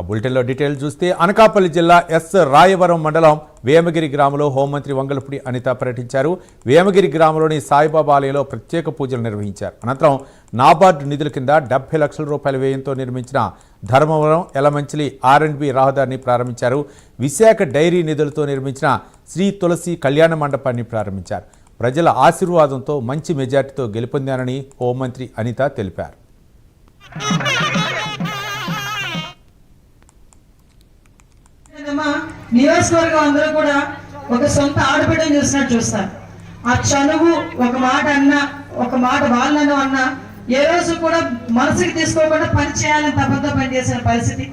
బులెటిన్లో డీటెయిల్స్ చూస్తే అనకాపల్లి జిల్లా ఎస్ రాయవరం మండలం వేమగిరి గ్రామంలో హోంమంత్రి వంగలపూడి అనిత పర్యటించారు. వేమగిరి గ్రామంలోని సాయిబాబా ఆలయంలో ప్రత్యేక పూజలు నిర్వహించారు. అనంతరం నాబార్డు నిధుల కింద 70 లక్షల రూపాయల వ్యయంతో నిర్మించిన ధర్మవరం ఎలమంచిలి R&B రహదారిని ప్రారంభించారు. విశాఖ డైరీ నిధులతో నిర్మించిన శ్రీ తులసి కళ్యాణ మండపాన్ని ప్రారంభించారు. ప్రజల ఆశీర్వాదంతో మంచి మెజార్టీతో గెలుపొందానని హోంమంత్రి అనిత తెలిపారు. నియోజకవర్గం అందరూ కూడా ఒక సొంత ఆడబిడ్డను చూసినట్టు చూస్తారు. ఆ చనువు ఒక మాట అన్నా, ఒక మాట వాళ్ళను అన్నా ఏ రోజు కూడా మనసుకి తీసుకోకుండా పని చేయాలని తప్పంతో పనిచేసిన పరిస్థితి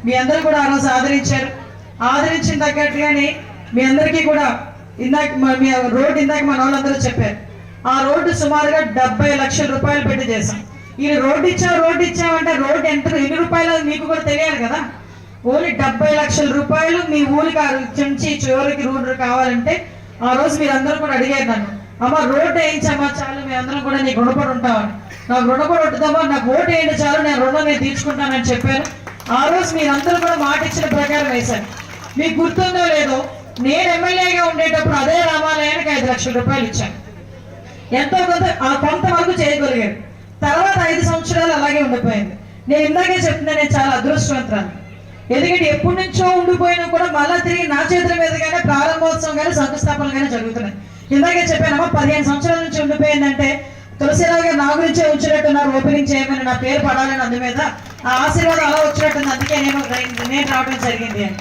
మీ అందరూ కూడా ఆ రోజు ఆదరించారు. ఆదరించిన తగ్గట్టుగానే మీ అందరికీ కూడా ఇందాక మీ రోడ్డు ఇందాక మన వాళ్ళందరూ చెప్పారు. ఆ రోడ్డు సుమారుగా 70 లక్షల రూపాయలు పెట్టి చేశాం. ఈ రోడ్డు ఇచ్చామంటే రోడ్డు ఎన్ని రూపాయలు మీకు కూడా తెలియాలి కదా. ఓన్లీ 70 లక్షల రూపాయలు మీ ఊరికి నుంచి చివరికి రోడ్డు కావాలంటే ఆ రోజు మీరందరూ కూడా అడిగారు నన్ను, అమ్మ రోడ్డు వేయించమ్మా చాలు, మీ అందరం కూడా నీకు రుణపడి ఉంటామని. నాకు రుణపడి ఉంటుందమ్మా, నాకు ఓటు వేయండి చాలు, నేను రుణం నేను తీర్చుకుంటానని చెప్పాను. ఆ రోజు మీరందరూ కూడా మాట ఇచ్చిన ప్రకారం వేశాను. మీకు గుర్తుందో లేదో, నేను ఎమ్మెల్యేగా ఉండేటప్పుడు అదే రామాలయానికి 5 లక్షల రూపాయలు ఇచ్చాను. ఎంతో కొంతవరకు చేయగలిగారు. తర్వాత 5 సంవత్సరాలు అలాగే ఉండిపోయింది. నేను ఇందాకే చెప్తున్నా, నేను చాలా అదృష్టవంతురాలు. ఎందుకంటే ఎప్పటి నుంచో ఉండిపోయినా కూడా మళ్ళా తిరిగి నా చేతుల మీదుగానే ప్రారంభోత్సవం కానీ శంకుస్థాపనలు కానీ జరుగుతున్నాయి. ఇందాకే చెప్పానమ్మా, 15 సంవత్సరాల నుంచి ఉండిపోయిందంటే తులసిరావు గారు నా గురించే ఉంచినట్టున్నారు. ఓపెనింగ్ చేయమని నా పేరు పడాలని అందు మీద ఆ ఆశీర్వాదం అలా వచ్చినట్టుంది. అందుకే నేను రావడం జరిగింది అని